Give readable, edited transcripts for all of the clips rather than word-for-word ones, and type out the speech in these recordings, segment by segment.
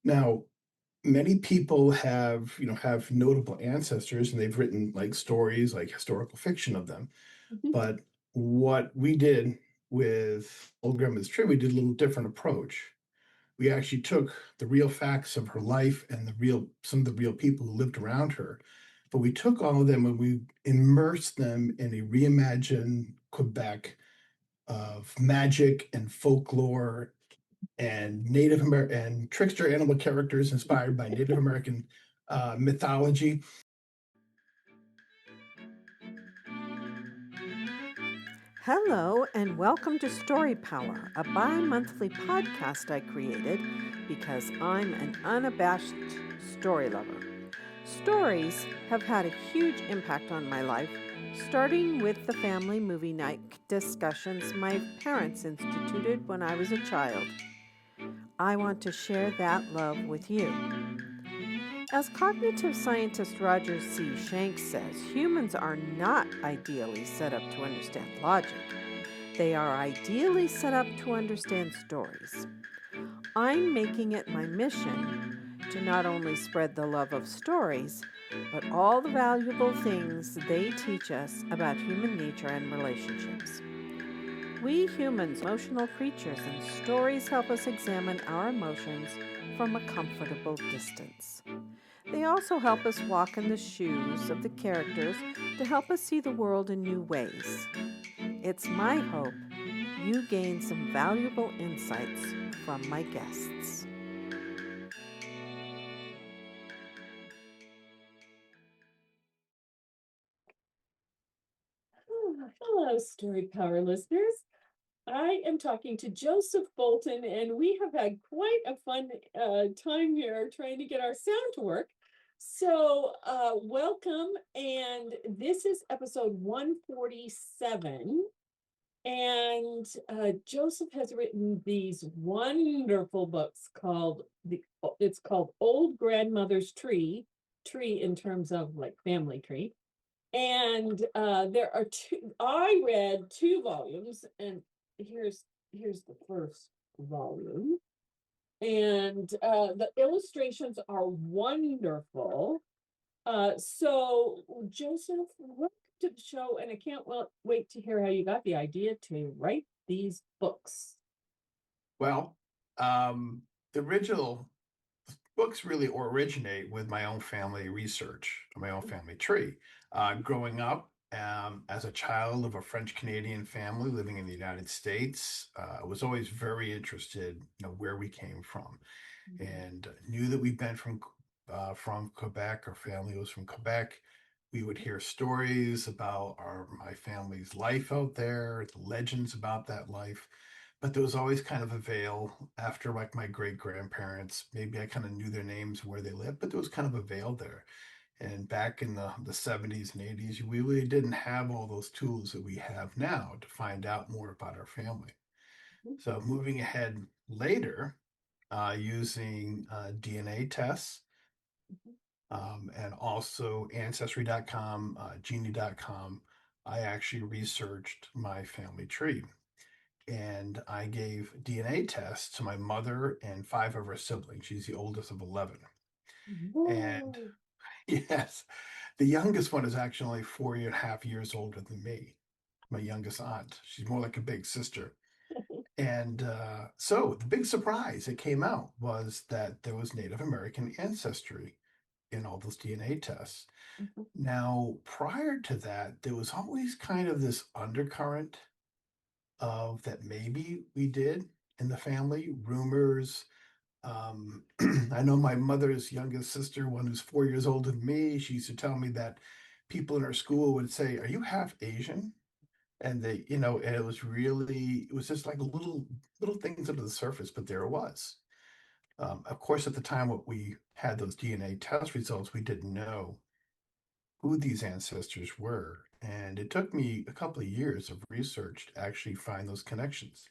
Now, many people have notable ancestors and they've written like stories, like historical fiction of them. Mhm. But what we did with Old Grandma's Tree, we did a little different approach. We actually took the real facts of her life and some of the real people who lived around her, but we took all of them and we immersed them in a reimagined Quebec of magic and folklore and and trickster animal characters inspired by Native American mythology. Hello, and welcome to Story Power, a bi monthly podcast I created because I'm an unabashed story lover. Stories have had a huge impact on my life, starting with the family movie night discussions my parents instituted when I was a child. I want to share that love with you. As cognitive scientist Roger C. Shanks says, humans are not ideally set up to understand logic. They are ideally set up to understand stories. I'm making it my mission to not only spread the love of stories, but all the valuable things they teach us about human nature and relationships. We humans are emotional creatures, and stories help us examine our emotions from a comfortable distance. They also help us walk in the shoes of the characters to help us see the world in new ways. It's my hope you gain some valuable insights from my guests. Hello, Story Power listeners. I am talking to Joseph Bolton, and we have had quite a fun time here trying to get our sound to work. So, welcome. And this is episode 147. And Joseph has written these wonderful books it's called Old Grandmother's tree in terms of like family tree. And there are I read two volumes, and here's the first volume. And the illustrations are wonderful. So Joseph, welcome to the show, and I can't wait to hear how you got the idea to write these books. Well, the original books really originate with my own family research, my own family tree. Growing up as a child of a French Canadian family living in the United States, I was always very interested, where we came from, and knew that we'd been from Quebec. Our family was from Quebec. We would hear stories about my family's life out there, the legends about that life. But there was always kind of a veil after like my great grandparents. Maybe I kind of knew their names, where they lived, but there was kind of a veil there. And back in the 70s and 80s, we really didn't have all those tools that we have now to find out more about our family. So moving ahead later, using DNA tests, and also ancestry.com, genie.com, I actually researched my family tree. And I gave DNA tests to my mother and five of her siblings. She's the oldest of 11. And Whoa. yes, the youngest one is actually only 4.5 years older than me, my youngest aunt. She's more like a big sister. And so the big surprise that came out was that there was Native American ancestry in all those DNA tests. Now, prior to that, there was always kind of this undercurrent of that maybe we did in the family, rumors. I know my mother's youngest sister, one who's 4 years older than me, she used to tell me that people in her school would say, "Are you half Asian?" And and it was just like little things under the surface, but there it was. Of course, at the time, what we had those DNA test results, we didn't know who these ancestors were. And it took me a couple of years of research to actually find those connections.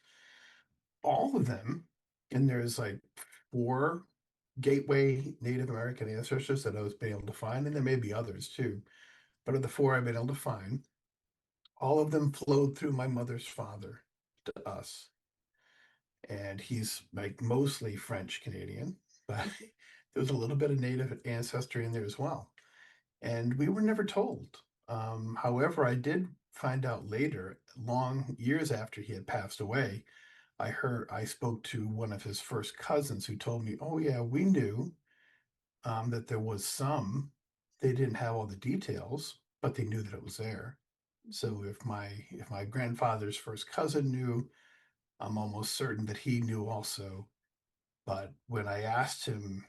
All of them, and there's like four gateway Native American ancestors that I was able to find, and there may be others too. But of the four I've been able to find, all of them flowed through my mother's father to us. And he's like mostly French Canadian. but Mhm. there was a little bit of native ancestry in there as well. And we were never told. However, I did find out later, long years after he had passed away, I spoke to one of his first cousins who told me, "Oh yeah, we knew that there was some. They didn't have all the details, but they knew that it was there." Mhm. So if my grandfather's first cousin knew, I'm almost certain that he knew also. But when I asked him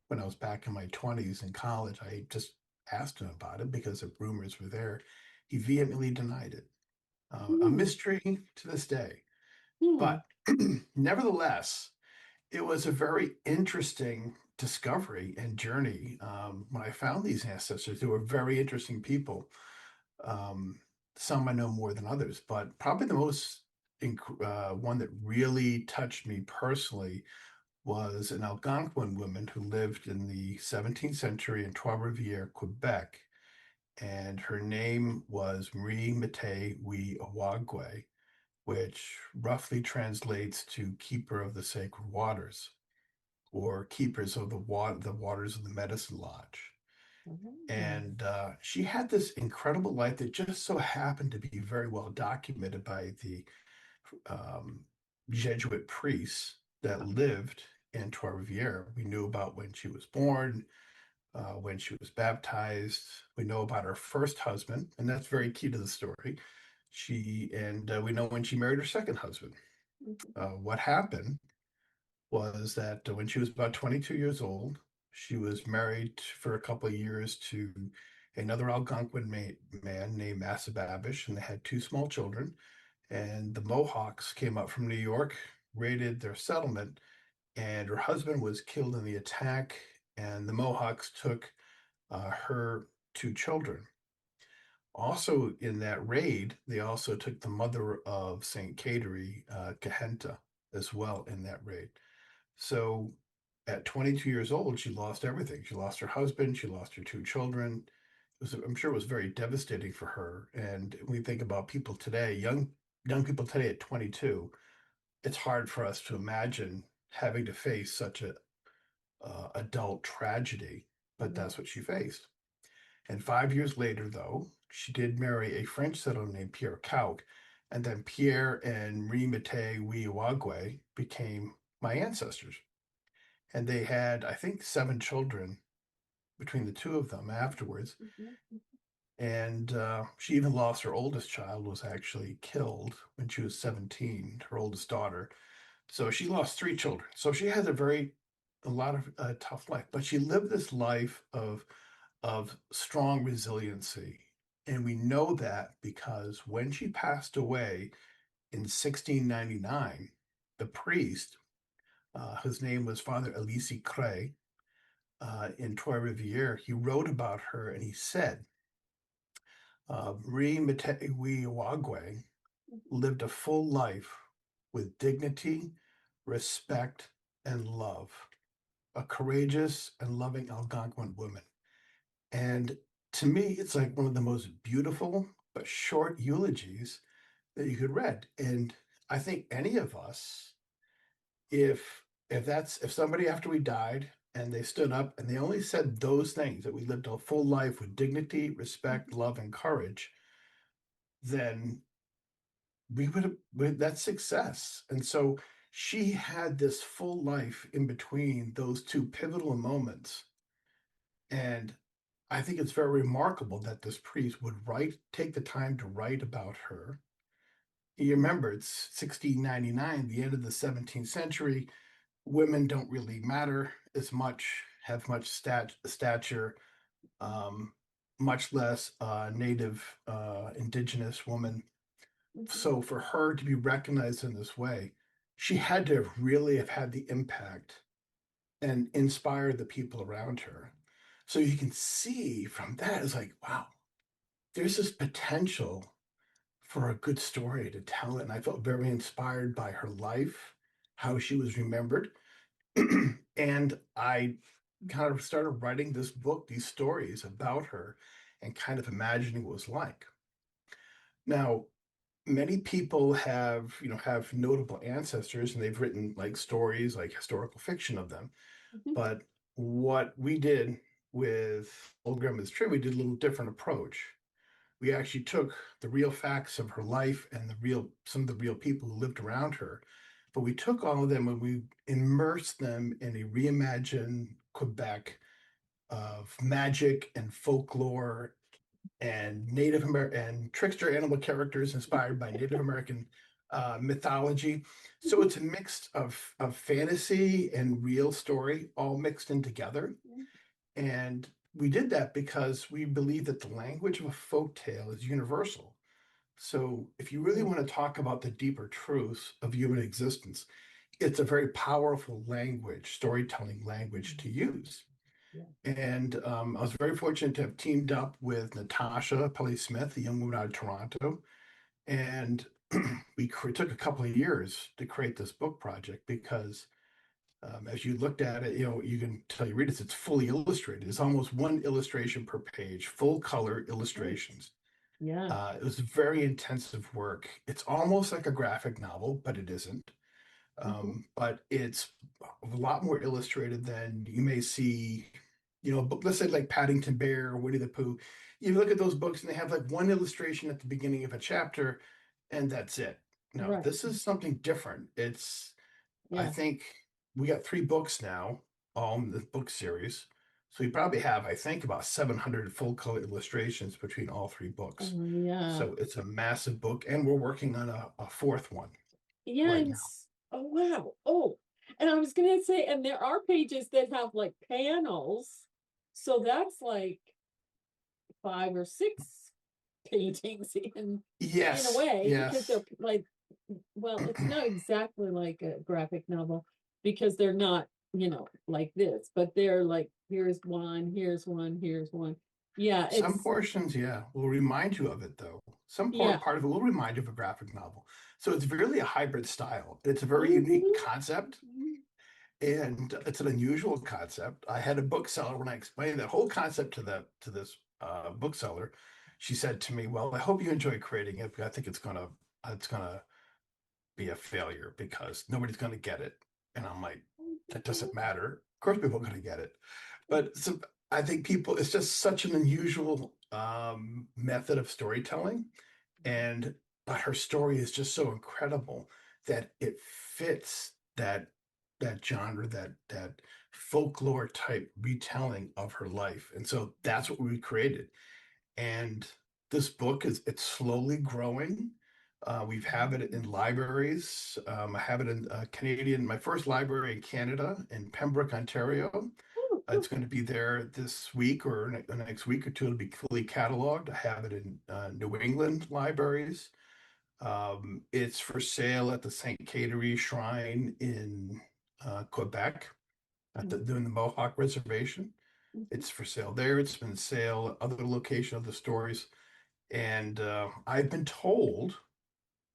when I was back in my 20s in college, I just asked him about it because the rumors were there. He vehemently denied it. A Hmm. mystery to this day. Hmm. But nevertheless, it was a very interesting discovery and journey. When I found these ancestors, they were very interesting people. Um, some I know more than others, but probably the most one that really touched me personally was an Algonquin woman who lived in the 17th century in Trois-Rivières, Quebec, and her name was Marie Mete Wi Awagwe, which roughly translates to keeper of the sacred waters or keepers of the waters of the medicine lodge. Oh. And she had this incredible life that just so happened to be very well documented by the um, Jesuit priests that lived in Trois-Rivières. We knew about when she was born, when she was baptized. We know about her first husband, and that's very key to the story. We know when she married her second husband. Mhm. What happened was that when she was about 22 years old, she was married for a couple of years to another Algonquin man named Massababish, and they had two small children. And the Mohawks came up from New York, raided their settlement, and her husband was killed in the attack. And the Mohawks took her two children. Also, in that raid, they also took the mother of St. Cateri, Kahenta, as well in that raid. So at 22 years old, she lost everything. She lost her husband, she lost her two children. I'm sure it was very devastating for her. And when we think about people today, young people today at 22, it's hard for us to imagine having to face such a adult tragedy, but that's what Yes. she faced. And 5 years later, though, she did marry a French settler named Pierre Cauc, and then Pierre and Rimete Wiawagwe became my ancestors. And they had, I think, 7 children between the two of them afterwards. Mhm. And she even lost her oldest child, was actually killed when she was 17, her oldest daughter. So she lost 3 children. So she had a lot of tough life, but she lived this life of strong resiliency. And we know that because when she passed away in 1699, the priest, whose name was Father Elise Cray, in Trois-Rivières, he wrote about her and he said, Marie Mtewiwagwe lived a full life with dignity, respect, and love, a courageous and loving Algonquin woman. And to me, it's like one of the most beautiful but short eulogies that you could read. And I think any of us, if somebody after we died and they stood up and they only said those things, that we lived a full life with dignity, respect, love, and courage, then we would have that's success. And so she had this full life in between those two pivotal moments. And I think it's very remarkable that this priest would take the time to write about her. You remember, it's 1699, the end of the 17th century. Women don't really matter as much, have much stature, um, much less native, indigenous woman. Mhm. So for her to be recognized in this way, she had to really have had the impact and inspire the people around her. So you can see from that, it's like, wow, there's this potential for a good story to tell it. And I felt very inspired by her life, how she was remembered. And I kind of started writing this book, these stories about her, and kind of imagining what it was like. Now, many people have notable ancestors, and they've written like stories, like historical fiction of them. Mhm. But what we did with Old Grandma's Tree, we did a little different approach. We actually took the real facts of her life and some of the real people who lived around her, but we took all of them and we immersed them in a reimagined Quebec of magic and folklore and Native American and trickster animal characters inspired by Native American mythology. So Mhm. it's a mix of fantasy and real story all mixed in together. And we did that because we believe that the language of a folk tale is universal. So if you really Yeah. want to talk about the deeper truths of human existence, it's a very powerful language, storytelling language to use. Yeah. And I was very fortunate to have teamed up with Natasha Pelley Smith, a young woman out of Toronto. And took a couple of years to create this book project because as you looked at it, you can tell you read it, it's fully illustrated. It's almost one illustration per page, full color Nice. illustrations. Yeah. It was very intensive work. It's almost like a graphic novel, but it isn't. Mhm. But it's a lot more illustrated than you may see, book, let's say like Paddington Bear or Winnie the Pooh. You look at those books and they have like one illustration at the beginning of a chapter, and that's it. No, Right. this is something different. I Yeah. think we got 3 books now, all in the book series. So we probably have, I think, about 700 full color illustrations between all 3 books. Oh, yeah. So it's a massive book, and we're working on a fourth one Yeah. right And now. oh, wow. Oh, and I was gonna say, and there are pages that have like panels. So that's like 5 or 6 paintings in a Yes, way, because they're yes. like, well, it's not exactly like a graphic novel because they're not, like this, but they're like, here's one, here's one, here's one. Yeah, Some it's portions, yeah, will remind you of it though. Some yeah. part of it will remind you of a graphic novel. So it's really a hybrid style. It's a very unique Mhm. concept, and it's an unusual concept. I had a bookseller when I explained that whole concept to this bookseller. She said to me, "Well, I hope you enjoy creating it, but I think it's gonna be a failure because nobody's gonna get it." And I'm like, "That doesn't matter. Of course, people are gonna get it." But I think it's just such an unusual method of storytelling, and but her story is just so incredible that it fits that genre, that folklore type retelling of her life. And so that's what we created. And this book it's slowly growing. We've have it in libraries. I have it in my first library in Canada, in Pembroke, Ontario. Oh, cool. It's going to be there this week or the next week or two. It'll be fully cataloged. I have it in New England libraries. It's for sale at the St. Catherine Shrine in Quebec, doing the Mohawk Reservation. Mhm. It's for sale there. It's been sale at other location of the stores. And I've been told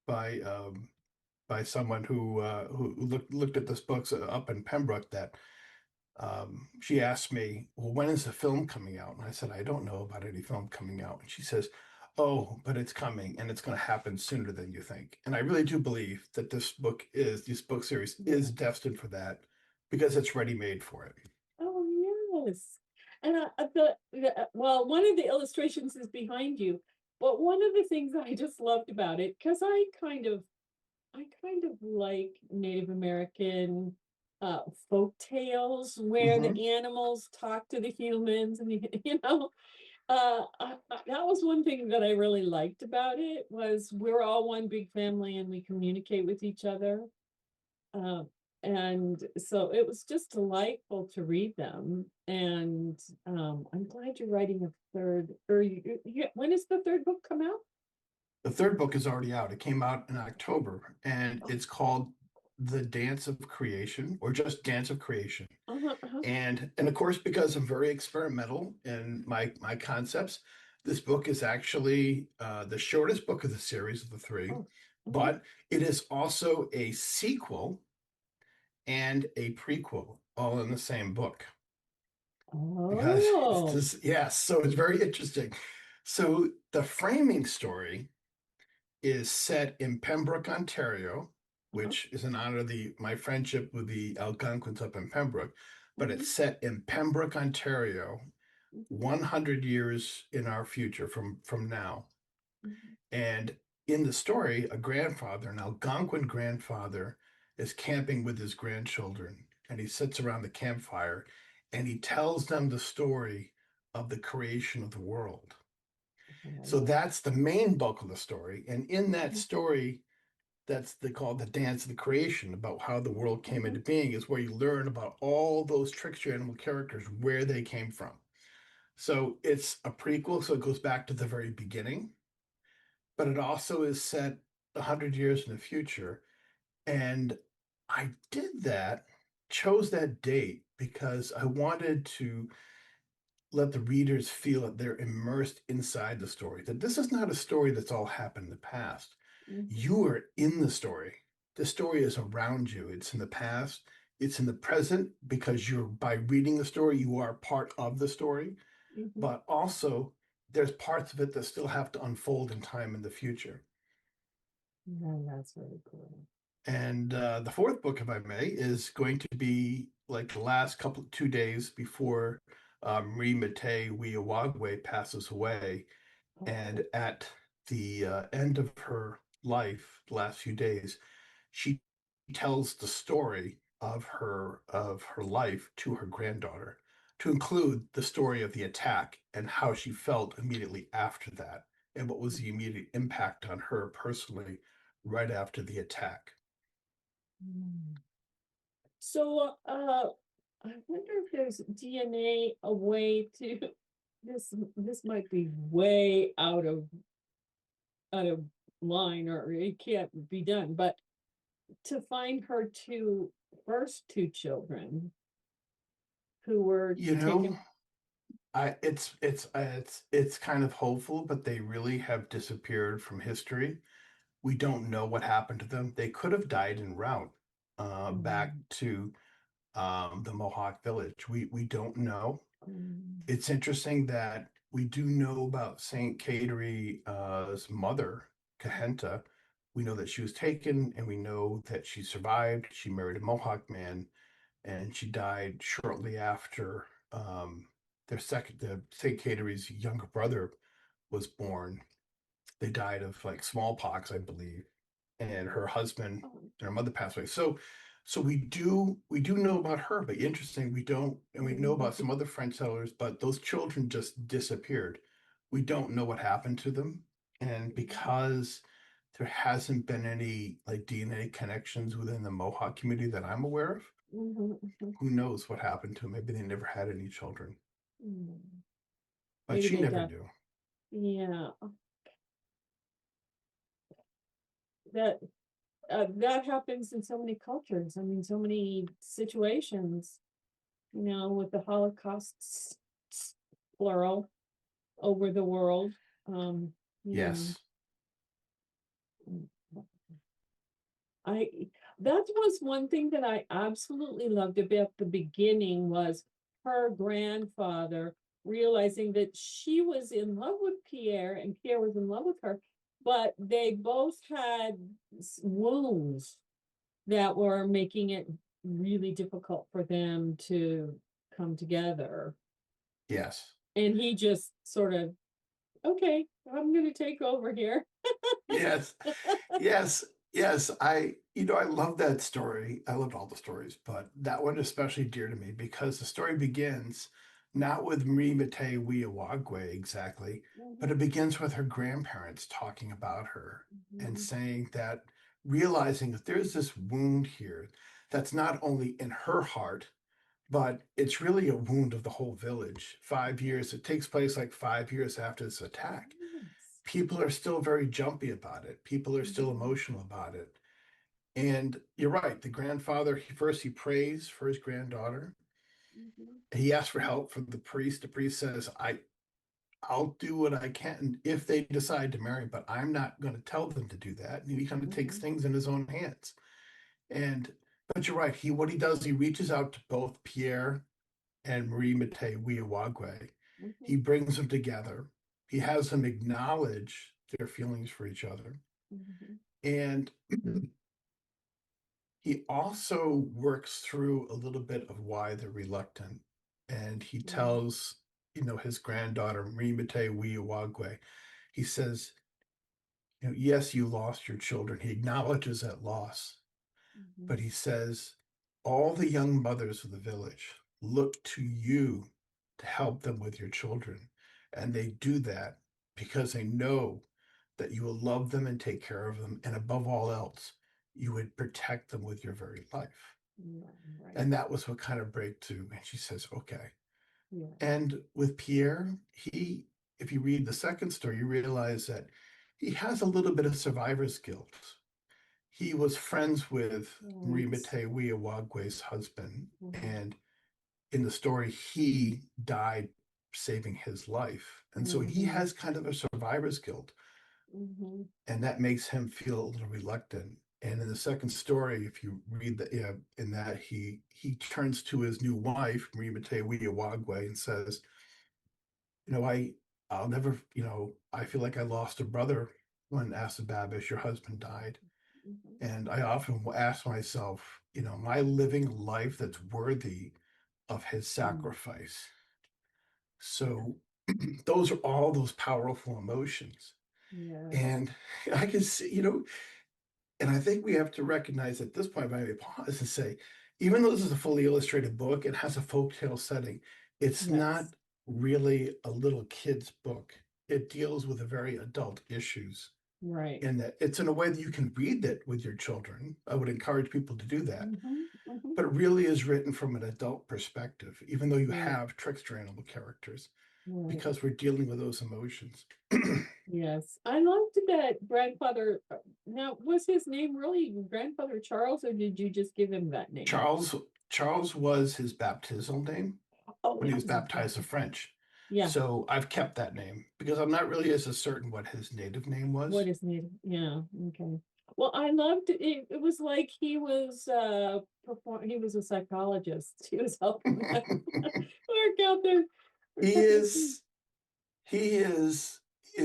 by someone who looked at this book up in Pembroke that she asked me, "Well, when is the film coming out?" And I said, "I don't know about any film coming out." And she says, "Oh, but it's coming and it's going to happen sooner than you think." And I really do believe that this book series Yeah. is destined for that because it's ready made for it. Oh, yes. And well, one of the illustrations is behind you, but one of the things I just loved about it, because I kind of like Native American folk tales where Hmm. the animals talk to the humans, and that was one thing that I really liked about it, was we're all one big family and we communicate with each other. Uh, and so it was just delightful to read them. And I'm glad you're writing a third. Or when does the third book come out? The third book is already out. It came out in October, and Oh, it's called The Dance of Creation, or just Dance of Creation. uh-huh, uh-huh. And of course, because I'm very experimental in my concepts, this book is actually the shortest book of the series of the 3, Oh, uh-huh. but it is also a sequel and a prequel all in the same book because it's Oh, this, yes, so it's very interesting. So the framing story is set in Pembroke, Ontario, uh-huh. which is in honor of my friendship with the Algonquins up in Pembroke. but it's set in Pembroke, Ontario, 100 years in our future from now. And in the story, a grandfather, an Algonquin grandfather, is camping with his grandchildren, and he sits around the campfire and he tells them the story of the creation of the world. So that's the main bulk of the story. And in that story, they call the dance of the creation, about how the world came into being, is where you learn about all those trickster animal characters, where they came from. So it's a prequel, so it goes back to the very beginning, but it also is set 100 years in the future. And I chose that date because I wanted to let the readers feel that they're immersed inside the story, that this is not a story that's all happened in the past. You are in the story. The story is around you. It's in the past, it's in the present, because by reading the story, you are part of the story. But also there's parts of it that still have to unfold in time in the future. That's really cool. And the fourth book, if I may, is going to be like the last 2 days before Marie Mate Wiawagwe passes away. And at the end of her life, the last few days, she tells the story of her life to her granddaughter, to include the story of the attack and how she felt immediately after that, and what was the immediate impact on her personally right after the attack. So, I wonder if there's DNA a way to this might be way out of line, or it can't be done, but to find her first two children who were You know, taken. it's kind of hopeful, but they really have disappeared from history. We don't know what happened to them. They could have died en route back to the Mohawk village. We don't know. It's interesting that we do know about Saint Catery's mother, Kahenta. We know that she was taken, and we know that she survived. She married a Mohawk man, and she died shortly after the Saint Catery's younger brother was born. They died of like smallpox, I believe, and her husband and her mother passed away. So we do know about her, but interesting, we don't, and we know about some other French settlers, but those children just disappeared. We don't know what happened to them, and because there hasn't been any like DNA connections within the Mohawk community that I'm aware of, who knows what happened to them? Maybe they never had any children, but Maybe she they never got, knew. yeah, that that happens in so many cultures. I mean, so many situations, with the Holocausts, plural, over the world. Yes. I that was one thing that I absolutely loved about the beginning, was her grandfather realizing that she was in love with Pierre and Pierre was in love with her, but they both had wounds that were making it really difficult for them to come together. Yes. And he just sort of, okay, I'm going to take over here. Yes. Yes. Yes. I love that story. I loved all the stories, but that one is especially dear to me because the story begins not with Marie Mate Wiawagwe exactly, but it begins with her grandparents talking about her and saying that, realizing that there's this wound here that's not only in her heart, but it's really a wound of the whole village. 5 years, it takes place like 5 years after this attack. People are still very jumpy about it. People are still emotional about it. And you're right. The grandfather, he prays for his granddaughter. He asks for help from the priest. The priest says, I'll do what I can if they decide to marry, but I'm not going to tell them to do that. And he kind of takes things in his own hands. But you're right. What he does, he reaches out to both Pierre and Marie Mate Wiawagwe. He brings them together. He has them acknowledge their feelings for each other. And he also works through a little bit of why they're reluctant. And he Mm, tells, his granddaughter, Rimete Wiawagwe, he says, yes, you lost your children. He acknowledges that loss, mhm, but he says, all the young mothers of the village look to you to help them with your children. And they do that because they know that you will love them and take care of them. And above all else, you would protect them with your very life. yeah, right. And that was what kind of breakthrough. And she says, okay. Yeah. And with Pierre, if you read the second story, you realize that he has a little bit of survivor's guilt. He was friends with Marie Right. Mate Wiawagwe's husband. Mhm, And in the story, he died saving his life. And so he mhm, has kind of a survivor's guilt. mhm, And that makes him feel a little reluctant. And in the second story, if you read in that he turns to his new wife, Marie Mate Wiawagwe, and says, I'll never, I feel like I lost a brother when Asababish, your husband, died. mhm. And I often will ask myself, am I living a life that's worthy of his Mm, sacrifice? So those are all those powerful emotions. yes. And I can see, and I think we have to recognize at this point, maybe pause and say, even though this is a fully illustrated book, it has a folktale setting. It's Yes. not really a little kid's book. It deals with a very adult issues Right. in that it's in a way that you can read it with your children. I would encourage people to do that. Mhm, mhm. But it really is written from an adult perspective, even though you Right. have trickster animal characters, Right. because we're dealing with those emotions. Yes. I loved that grandfather. Now, was his name really Grandfather Charles, or did you just give him that name? Charles Charles was his baptismal name Oh, when he that was was his baptized in baptism. French. Yeah. So I've kept that name because I'm not really as certain what his native name What was. is needed? Yeah. Okay. Well, I loved it. It was like he was he was a psychologist. He was helping them work out their he everything. is he is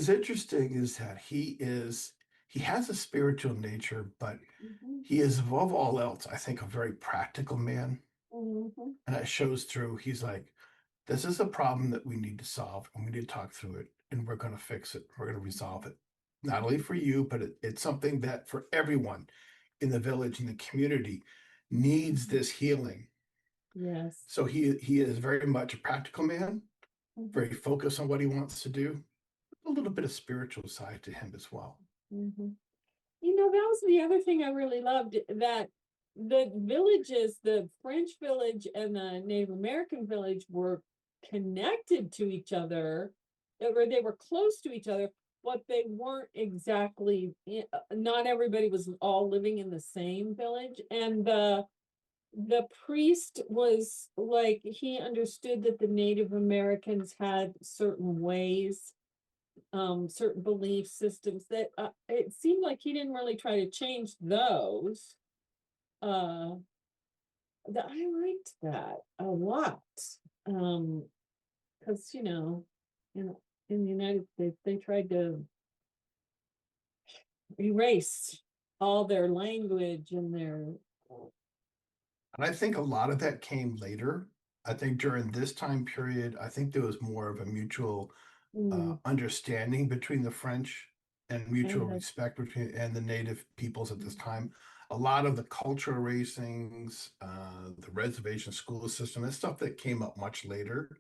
interesting is that he has a spiritual nature, but Mhm, he is above all else, I think, a very practical man. mhm, And it shows through. He's like, this is a problem that we need to solve, and we need to talk through it, and we're going to fix it. We're going to resolve it. Not only for you, but it's something that for everyone in the village, in the community, needs mhm. this healing. Yes. So he is very much a practical man, Mhm, very focused on what he wants to do, a little bit of spiritual side to him as well. mhm. That was the other thing I really loved, that the villages, the French village and the Native American village, were connected to each other, or they were close to each other, but they weren't exactly, not everybody was all living in the same village. And the priest was like, he understood that the Native Americans had certain ways, certain belief systems that, it seemed like he didn't really try to change those. Uh, that I liked that a lot. Um, because in the United States, they tried to erase all their language and their. And I think a lot of that came later. I think during this time period, I think there was more of a mutual Mm, understanding between the French and mutual and the. respect between and the native peoples at this time. A lot of the culture racings, the reservation school system, and stuff that came up much later,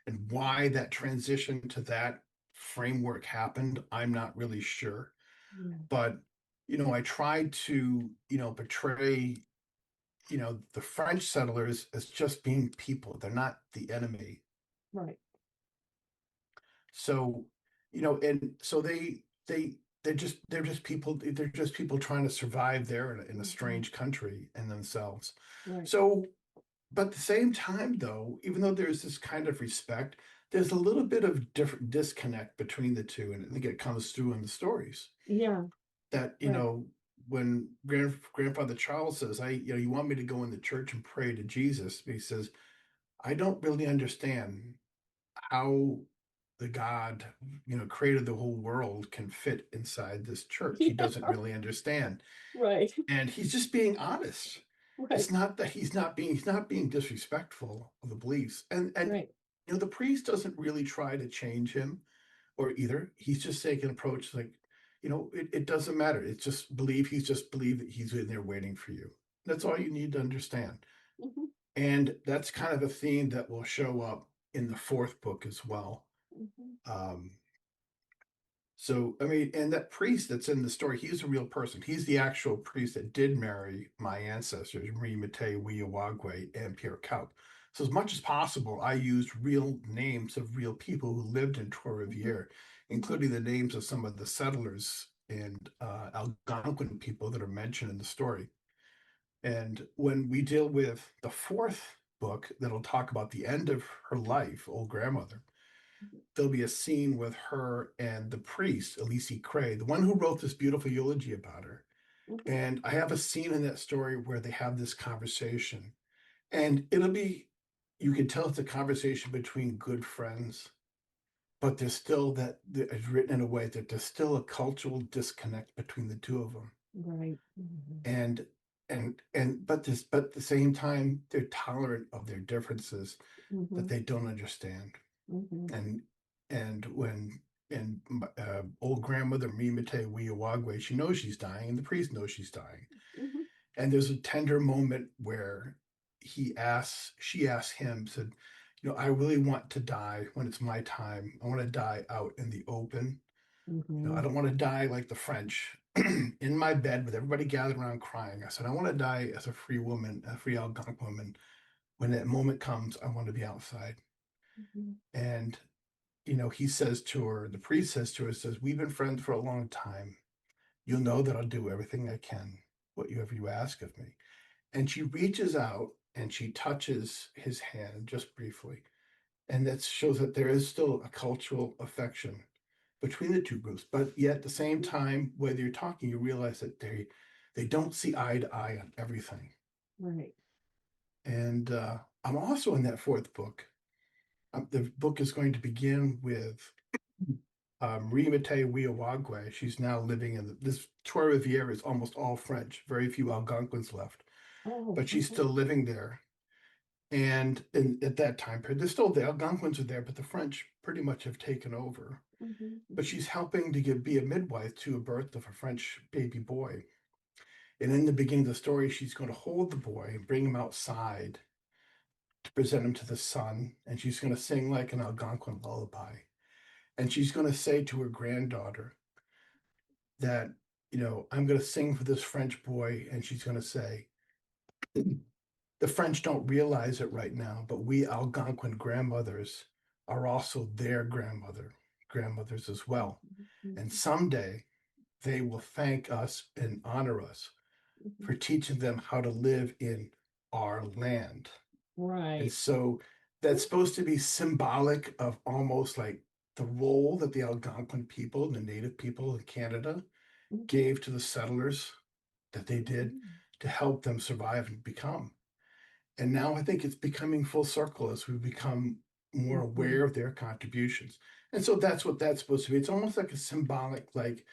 and why that transition to that framework happened, I'm not really sure. Yeah, But I tried to portray the French settlers as just being people. They're not the enemy. right. So, and so they're just people trying to survive there in a Mhm, strange country in themselves. right. So, but at the same time, though, even though there's this kind of respect, there's a little bit of different disconnect between the two, and I think it comes through in the stories Yeah, that right. when grandfather Charles says, you want me to go in the church and pray to Jesus, he says, I don't really understand how the God, created the whole world can fit inside this church. He Yeah, doesn't really understand. right. And he's just being honest. It's Right. not that he's not being disrespectful of the beliefs. And Right. the priest doesn't really try to change him or either. He's just taking an approach like, it doesn't matter. It's just believe. He's just believe that he's in there waiting for you. That's all you need to understand. Mhm. And that's kind of a theme that will show up in the fourth book as well. Mhm. Um, so, I mean, and that priest that's in the story, he's a real person. He's the actual priest that did marry my ancestors, Marie Mate, Wiawagwe, and Pierre Count. So, as much as possible, I used real names of real people who lived in Mhm. Trois-Rivières, Mhm. including the names of some of the settlers and Algonquin people that are mentioned in the story. And when we deal with the fourth book, that'll talk about the end of her life, old grandmother, there'll be a scene with her and the priest, Elise Cray, the one who wrote this beautiful eulogy about her. Mhm. And I have a scene in that story where they have this conversation. And it'll be, you can tell it's a conversation between good friends, but there's still it's written in a way that there's still a cultural disconnect between the two of them. Right. Mhm. And but at the same time, they're tolerant of their differences that Mhm. they don't understand. Mhm. and when old grandmother Mimete Wiawagwe, she knows she's dying, and the priest knows she's dying. Mhm. And there's a tender moment where she asks him, said, I really want to die when it's my time. I want to die out in the open. I Mhm. don't want to die like the French in my bed with everybody gathered around crying. I said, I want to die as a free woman, a free Algonquin woman. When that moment comes, I want to be outside. Mhm. And he says to her, the priest says to her, says, we've been friends for a long time. You'll know that I'll do everything I can, whatever you ask of me. And she reaches out and she touches his hand just briefly. And that shows that there is still a cultural affection between the two groups. But yet at the same Mhm. time, whether you're talking, you realize that they don't see eye to eye on everything. Right. And I'm also in that fourth book. The book is going to begin with Rimete Wiawagwe. She's now living in this Trois-Rivières is almost all French, very few Algonquins left, Oh, but she's okay. still living there. And at that time period, there's still the Algonquins are there, but the French pretty much have taken over. Mhm. But Mhm. she's helping to be a midwife to a birth of a French baby boy. And in the beginning of the story, she's going to hold the boy and bring him outside to present him to the sun. And she's going to sing like an Algonquin lullaby. And she's going to say to her granddaughter that, I'm going to sing for this French boy. And she's going to say, the French don't realize it right now, but we Algonquin grandmothers are also their grandmothers as well. Mhm. And Mhm. someday they will thank us and honor us Mhm. for teaching them how to live in our land. And Right. so that's supposed to be symbolic of almost like the role that the Algonquin people, the native people in Canada, Mhm. gave to the settlers that they did Mhm. to help them survive and become. And now I think it's becoming full circle as we become more Mhm. aware of their contributions. And so that's what that's supposed to be. It's almost like a symbolic, like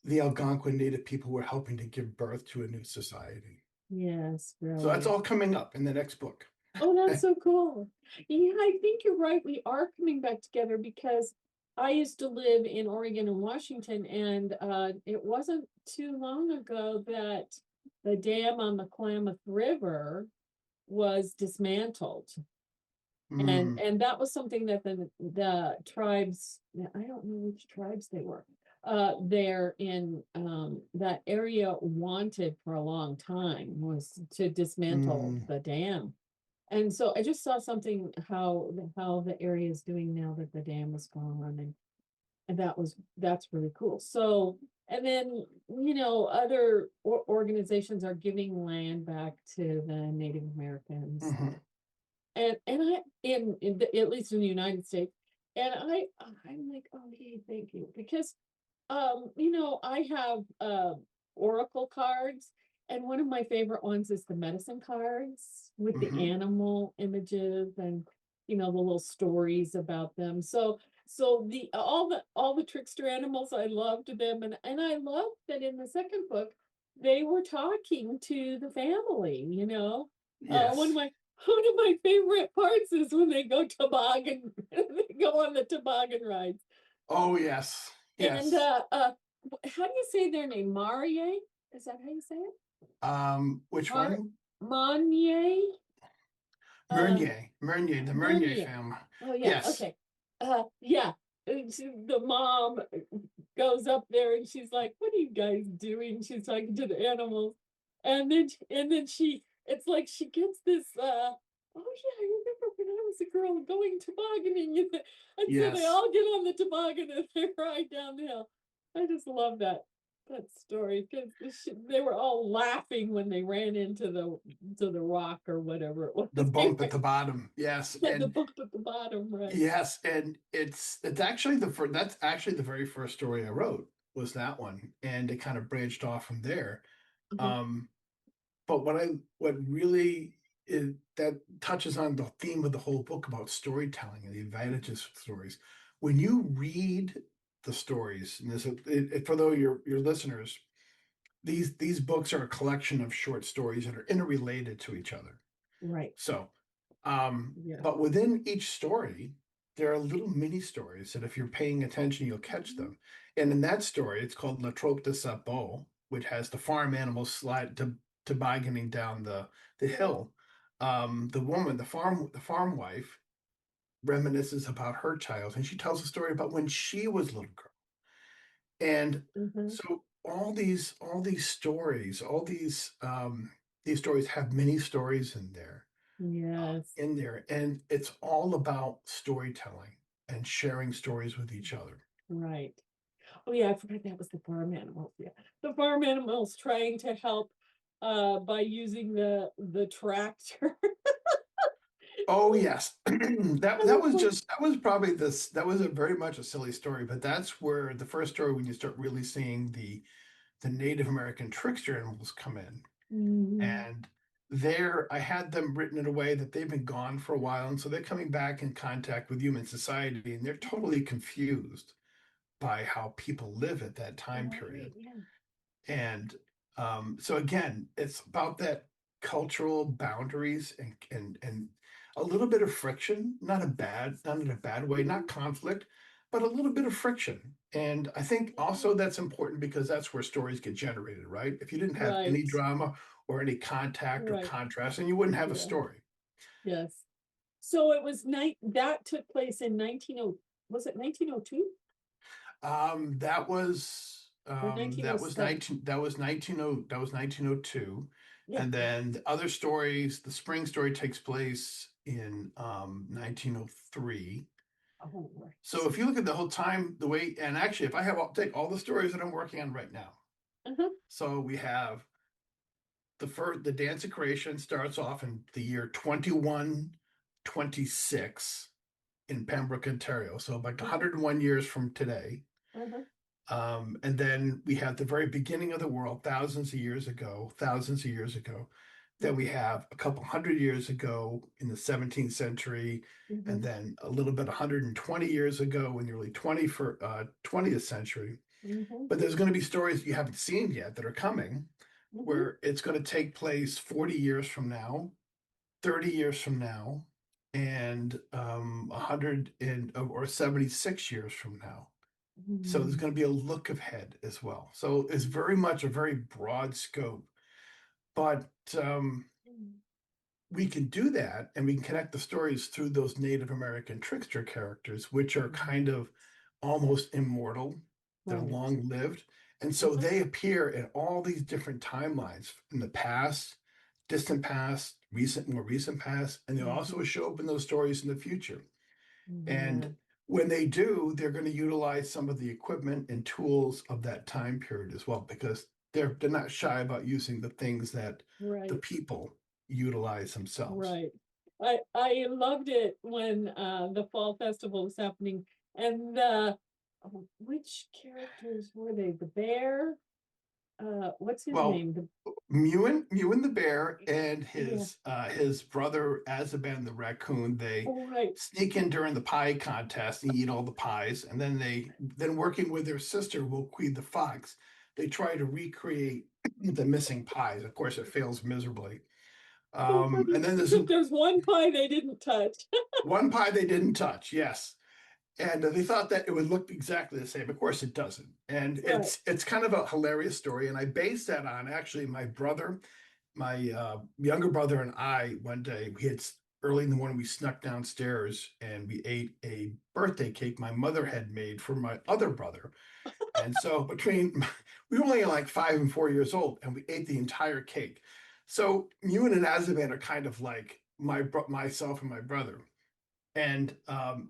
the Algonquin native people were helping to give birth to a new society. Yes, So that's really. all coming up in the next book. Oh, that's so cool. Yeah, I think you're right. We are coming back together because I used to live in Oregon and Washington, and it wasn't too long ago that the dam on the Klamath River was dismantled. Mm, And that was something that the tribes, yeah, I don't know which tribes they were, there in that area wanted for a long time was to dismantle mm, the dam. And so I just saw something how the area is doing now that the dam is gone, and that's really cool. So and then other organizations are giving land back to the Native Americans, mhm, and I at least in the United States, and I'm like, oh hey, thank you, because I have oracle cards, and one of my favorite ones is the medicine cards with the mhm, animal images and the little stories about them. So the all the trickster animals, I loved them, and I love that in the second book they were talking to the family, one of Yes. my one of my favorite parts is when they go toboggan, they go on the toboggan rides. Oh, yes. And Yes. how do you say their name? Marie? Is that how you say it? Which Mar one? Monier? Uh Meunier, the Meunier Meunier. family. Oh yeah, Yes. okay. Yeah. The mom goes up there and she's like, "What are you guys doing?" She's talking to the animals. And then it's like she gets this oh yeah, I remember when I was a girl going tobogganing and so they Yes. all get on the toboggan and they ride down the hill. I just love that story because they were all laughing when they ran into the rock or whatever it was. The bump at the bottom. Yes. Yeah, the And bump at the bottom, right? yes, and it's actually that's actually the very first story I wrote was that one, and it kind of branched off from there. Mhm. Um, but what really that touches on the theme of the whole book about storytelling and the advantages of stories. When you read the stories, and for though your listeners, these books are a collection of short stories that are interrelated to each other. Right. So, Yeah. but within each story, there are little mini stories that if you're paying attention, you'll catch Mhm. them. And in that story, it's called La Trope de Sabot, which has the farm animals tobogganing down the Yeah. hill. The farm wife reminisces about her child, and she tells a story about when she was a little girl. And Mhm. so these stories have many stories Yes. in there, and it's all about storytelling and sharing stories with each other. Right. Oh yeah, I forgot that was the farm animals. Yeah. The farm animals trying to help by using the tractor. Oh yes, that I that was was like, just that was probably this that was a very much a silly story, but that's where the first story when you start really seeing the Native American trickster animals come in. mhm, And there I had them written in a way that they've been gone for a while, and so they're coming back in contact with human society, and they're totally confused by how people live at that time right, period. yeah. And so again, it's about that cultural boundaries and a little bit of friction, not in a bad way, not Mhm, conflict, but a little bit of friction. And I think yeah. also that's important because that's where stories get generated, right? If you didn't have any Right, drama or any contact or right. contrast, then you wouldn't have a Yeah. story. Yes. So it was that took place in 1902 or That was 1907? 19 that was 1902. Yeah. And then the other stories, the spring story takes place in 1903. Oh, So right. if you look at the whole time, the way, and actually if I'll take all the stories that I'm working on right now. Uh-huh. So we have the dance of creation starts off in the year 2126 in Pembroke, Ontario. So like Uh-huh. 101 years from today. Uh-huh. And then we have the very beginning of the world, thousands of years ago. Then we have a couple hundred years ago in the 17th century, and Mhm. then a little bit 120 years ago in the early 20th century. Mhm. But there's going to be stories you haven't seen yet that are coming, Mhm. where it's going to take place 40 years from now, 30 years from now, and 100 or 76 years from now. So there's Mhm. going to be a look ahead as well. So it's very much a very broad scope, but Mhm. we can do that and we can connect the stories through those Native American trickster characters, which are kind Right. of almost immortal. They're Right. long lived. And so Uh-huh. they appear in all these different timelines in the past, distant past, more recent past, and they also Mhm. show up in those stories in the future. And Yeah. when they do, they're going to utilize some of the equipment and tools of that time period as well, because they're not shy about using the things that the Right. people utilize themselves. Right. I loved it when the fall festival was happening and which characters were they? The bear? What's his Well, name? The Mewan the bear and Yeah. his brother Azaban the raccoon, they Oh, right. sneak in during the pie contest and eat all the pies, and then working with their sister Wilquid the fox, they try to recreate the missing pies. Of course, it fails miserably. So funny. And then there's Except there's one pie they didn't touch. one pie they didn't touch. Yes. And they thought that it would look exactly the same. Of course, it doesn't. And Right. it's kind of a hilarious story. And I based that on actually my brother, my younger brother, and I. One day we had early in the morning we snuck downstairs and we ate a birthday cake my mother had made for my other brother. And so between we were only like 5 and 4 years old, and we ate the entire cake. So you and Azavan are kind of like myself and my brother. And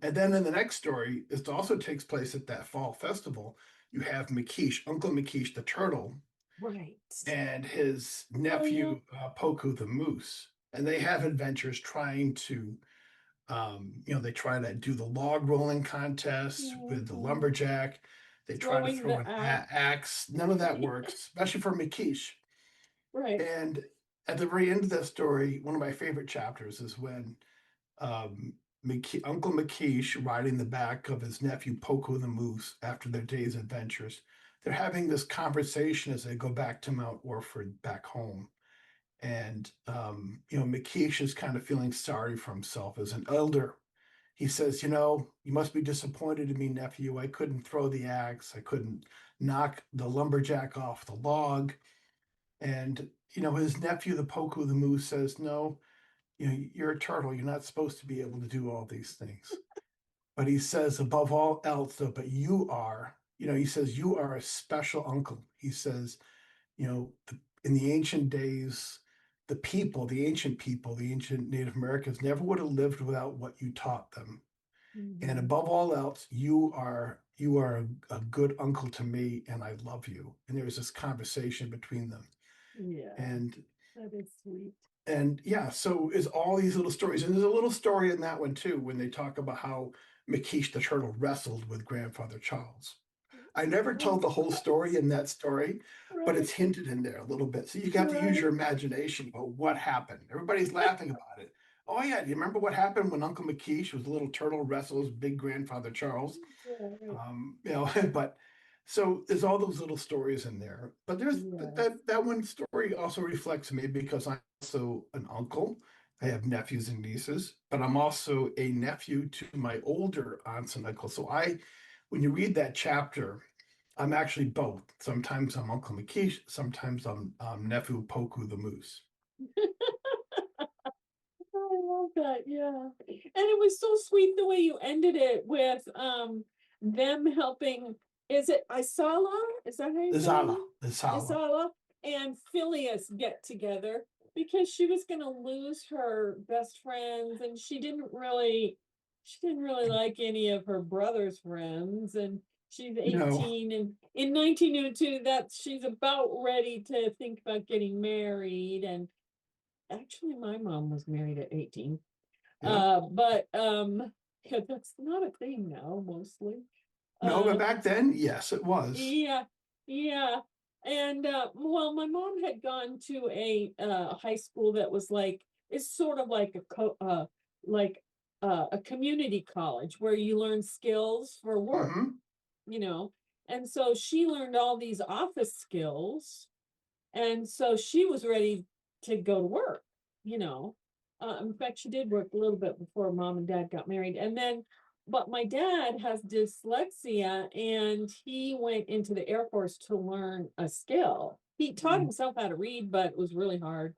then in the next story, it also takes place at that fall festival. You have McKeish, Uncle McKeish the turtle, Right. and his Oh yeah. nephew Poku the moose, and they have adventures trying to, they try to do the log rolling contest with the Mhm. lumberjack. They try to Throwing throw the an axe. axe. None of that works, especially for McKeish. Right. And at the very end of that story, one of my favorite chapters is when um, Uncle McKeish riding the back of his nephew Poco the Moose after their day's adventures. They're having this conversation as they go back to Mount Orford back home. And, McKeish is kind of feeling sorry for himself as an elder. He says, you must be disappointed in me, nephew. I couldn't throw the axe. I couldn't knock the lumberjack off the log. And, his nephew, the Poku the Moose, says, no, you're a turtle. You're not supposed to be able to do all these things. But he says, above all else, though, but you are, he says, you are a special uncle. He says, in the ancient days, the ancient Native Americans never would have lived without what you taught them. And Mhm. above all else, you are a good uncle to me, and I love you. And there was this conversation between them. Yeah, And that is sweet. And yeah, so is all these little stories. And there's a little story in that one too, when they talk about how McKeish the turtle wrestled with grandfather Charles. I never Oh, told the whole story in that story, but right, it's hinted in there a little bit. So you got to use right. your imagination about what happened. Everybody's laughing about it. Oh yeah, do you remember what happened when Uncle McKeish was a little turtle wrestles big grandfather Charles? Yeah, right. But so there's all those little stories in there. But there's Yes. that one story also reflects me because I'm also an uncle. I have nephews and nieces, but I'm also a nephew to my older aunts and uncles. So when you read that chapter, I'm actually both. Sometimes I'm Uncle McKeish, sometimes I'm nephew Poku the moose. I love that, yeah. And it was so sweet the way you ended it with them helping, is it Isala? Is that how you say her Zala, name? the Sala. Isala and Phileas get together because she was gonna lose her best friends and she didn't really like any of her brother's friends, and she's No, 18, and in 1902 that she's about ready to think about getting married. And actually, my mom was married at 18. yeah, But yeah, that's not a thing now, mostly. no, but Um, back then, yes, it was. yeah, yeah. And well, my mom had gone to a high school that was like, it's sort of like like a community college where you learn skills for work, Hmm. you know. And so she learned all these office skills, and so she was ready to go to work, you know. In fact, she did work a little bit before mom and dad got married. And then, but my dad has dyslexia and he went into the Air Force to learn a skill. He taught himself how to read, but it was really hard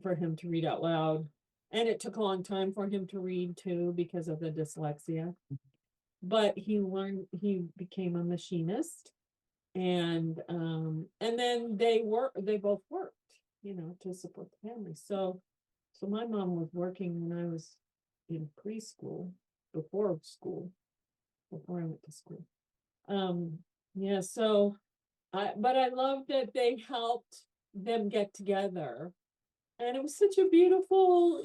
for him to read out loud. And it took a long time for him to read too because of the dyslexia. But he became a machinist, and then they both worked, to support the family. So my mom was working when I was in preschool, before school, before I went to school. um yeah, so I love that they helped them get together, and it was such a beautiful,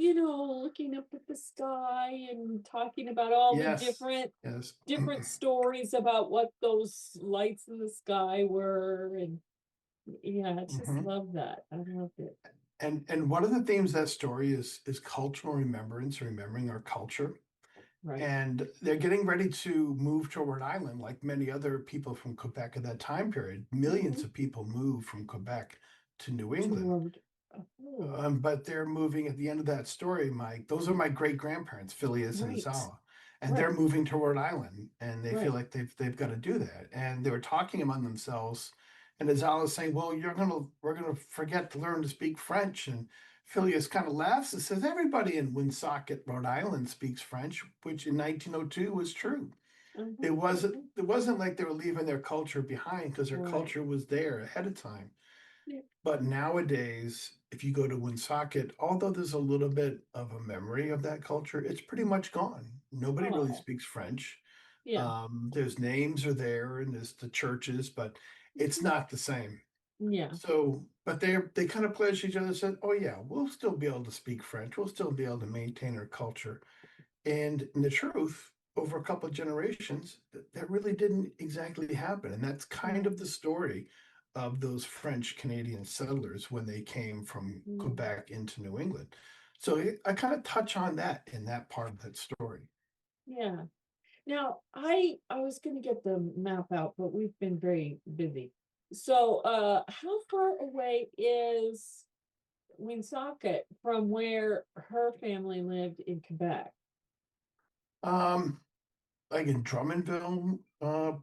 looking up at the sky and talking about all the Yes, different yes. different stories about what those lights in the sky were. And yeah, I just Hmm. love that. I loved it. And one of the themes of that story is cultural remembrance, remembering our culture. Right. and they're getting ready to move to Rhode Island, like many other people from Quebec at that time period. Millions Mm-hmm. of people moved from Quebec to New To England. Rhode. Oh, But they're moving at the end of that story. Those are my great grandparents, Phileas and right. Azala, and they're Right. moving to Rhode Island, and they feel Right. like they've got to do that. And they were talking among themselves, and Azala's saying, "Well, we're gonna forget to learn to speak French." And Phileas kind of laughs and says, "Everybody in Woonsocket, Rhode Island, speaks French," which in 1902 was true. Mm-hmm. It wasn't like they were leaving their culture behind because their Right. culture was there ahead of time. Yeah. But nowadays, if you go to Woonsocket, although there's a little bit of a memory of that culture, it's pretty much gone. Nobody really Oh, speaks French. yeah. There's names are there and there's the churches, but it's Mhm. not the same. Yeah. So, but they kind of pledged each other, said, "Oh yeah, we'll still be able to speak French. We'll still be able to maintain our culture." And in the truth, over a couple of generations, that really didn't exactly happen. And that's kind No. of the story of those French Canadian settlers when they came from Mm. Quebec into New England. So I kind of touch on that in that part of that story. Yeah. Now, I was going to get the map out, but we've been very busy. So, how far away is Woonsocket from where her family lived in Quebec? Um, like in Drummondville,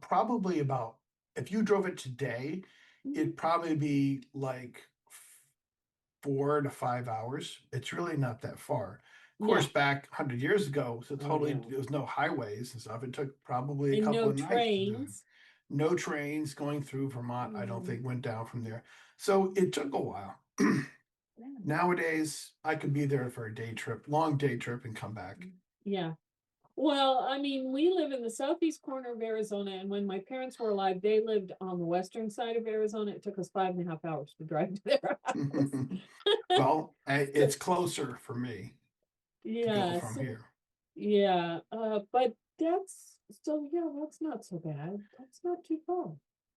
probably about, if you drove it today, Mhm. it'd probably be like 4 to 5 hours. It's really not that far. Of course, Yeah. back 100 years ago, so Oh, totally yeah. there was no highways and stuff. It took probably a And couple no of nights to do it. trains. No trains going through Vermont, I don't Mm, think went down from there. So it took a while. yeah. Nowadays, I could be there for a day trip, long day trip, and come back. Yeah. Well, I mean, we live in the southeast corner of Arizona, and when my parents were alive, they lived on the western side of Arizona. It took us 5.5 hours to drive to their house. Well, So, it's closer for me to go yeah, from so here. yeah, but that's so yeah, that's not so bad. That's not too far.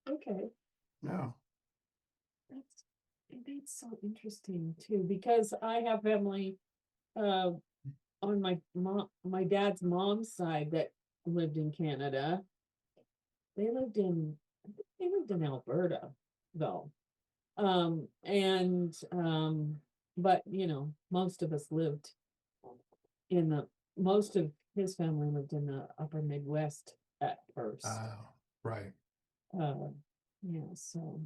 Okay, No. that's that's so interesting too, because I have family uh on my dad's mom's side that lived in Canada. They lived in they lived in Alberta though. And but most of us lived in the most of his family lived in the upper Midwest at first. Uh, right. Uh yeah, so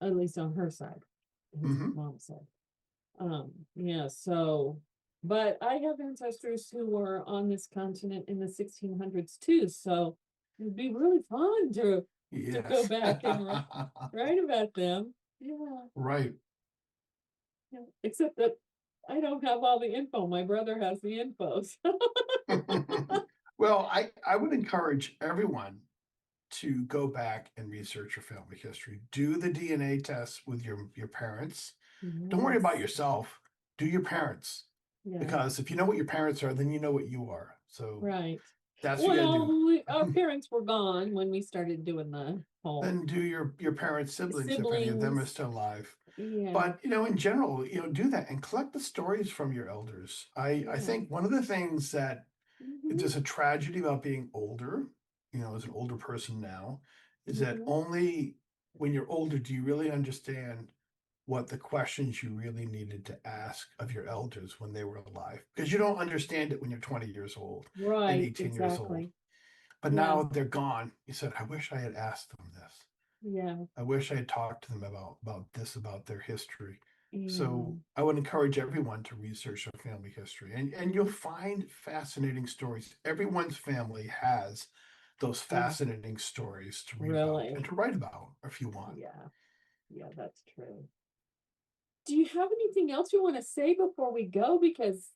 at least on her side, his Hmm. mom's side. Yeah, so but I have ancestors who were on this continent in the 1600s too, so it'd be really fun to go Yes. back and write about them. Yeah, Right. yeah. Except that I don't have all the info. My brother has the info. So. Well, I would encourage everyone to go back and research your family history. Do the DNA test with your parents. Don't worry about Yes. yourself. Do your parents. Yeah. Because if you know what your parents are, then you know what you are. So Right. that's what you gotta Well, our do. parents were gone when we started doing the whole Then do your parents' siblings if any of them are siblings. still alive. Yeah. But in general, do that and collect the stories from your elders. I Yeah. think one of the things that Hmm. there's a tragedy about being older, as an older person now, is that Hmm. only when you're older do you really understand what the questions you really needed to ask of your elders when they were alive. Because you don't understand it when you're 20 years old and Right. 18 years old. Exactly. But Yeah. now they're gone. You said, I wish I had asked them this. Yeah. I wish I had talked to them about this, about their history. Yeah. So I would encourage everyone to research their family history, and you'll find fascinating stories. Everyone's family has those Yeah. fascinating stories to read about and Really. to write about if you want. Yeah. Yeah, that's true. Do you have anything else you want to say before we go? Because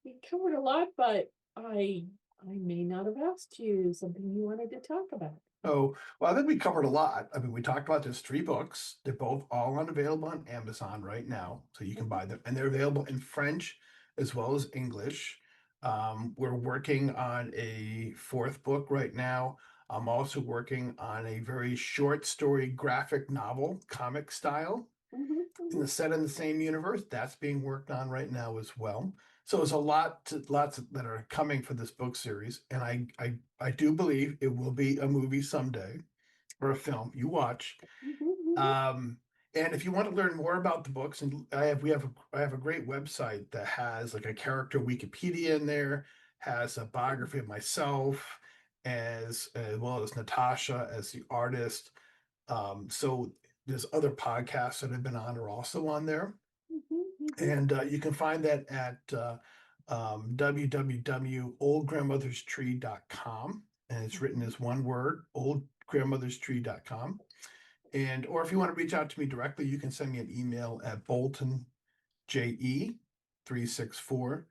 we covered a lot, but I may not have asked you something you wanted to talk about. Oh, well, I think we covered a lot. I mean, we talked about there's 3 books. They're both all unavailable on Amazon right now, so you can Mhm. buy them, and they're available in French as well as English. We're working on a 4th book right now. I'm also working on a very short story graphic novel, comic style, Mhm. in Mhm. the set in the same universe. That's being worked on right now as well. So there's a lots that are coming for this book series, and I do believe it will be a movie someday or a film you watch. Mhm. Um, and if you want to learn more about the books, and I have a great website that has like a character Wikipedia in there, has a biography of myself, as well as Natasha as the artist. So there's other podcasts that I've been on are also on there, Mhm. Mhm. and you can find that at www.oldgrandmotherstree.com, and it's written Mhm. as one word, oldgrandmotherstree.com. And or if you want to reach out to me directly, you can send me an email at boltonje364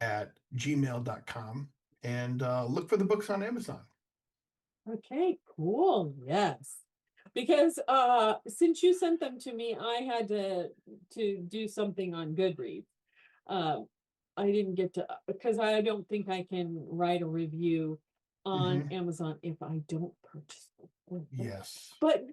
at gmail.com, and look for the books on Amazon. Okay, cool. Yes. Because since you sent them to me, I had to do something on Goodreads. Uh, I didn't get to because I don't think I can write a review on Hmm. Amazon if I don't purchase them. Yes, But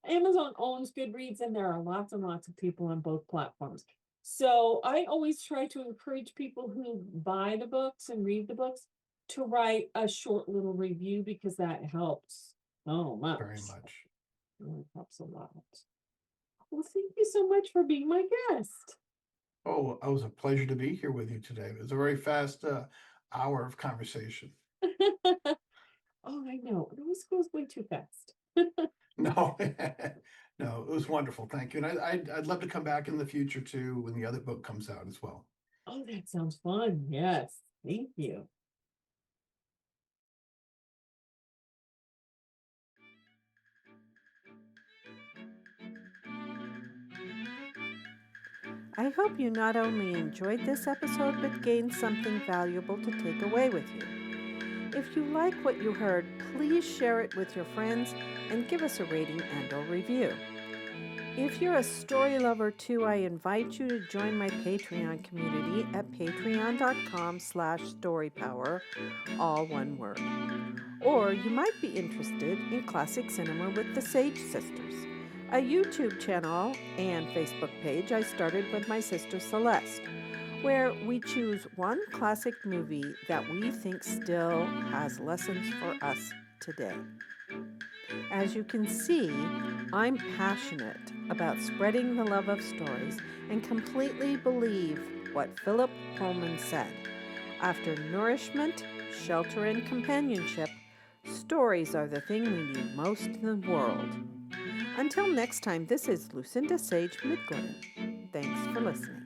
Amazon owns Goodreads and there are lots and lots of people on both platforms. So I always try to encourage people who buy the books and read the books to write a short little review because that helps so very much. much. It helps a lot. Well, thank you so much for being my guest. Oh, it was a pleasure to be here with you today. It was a very fast hour of conversation. Oh, I know. It always goes way too fast. No, no, it was wonderful. Thank you. And I'd love to come back in the future too when the other book comes out as well. Oh, that sounds fun. Yes. Thank you. I hope you not only enjoyed this episode, but gained something valuable to take away with you. If you like what you heard, please share it with your friends and give us a rating and or review. If you're a story lover too, I invite you to join my Patreon community at patreon.com/storypower, all one word. Or you might be interested in classic cinema with the Sage Sisters, a YouTube channel and Facebook page I started with my sister Celeste, where we choose one classic movie that we think still has lessons for us today. As you can see, I'm passionate about spreading the love of stories and completely believe what Philip Pullman said. After nourishment, shelter, and companionship, stories are the thing we need most in the world. Until next time, this is Lucinda Sage-Midgorden. Thanks for listening.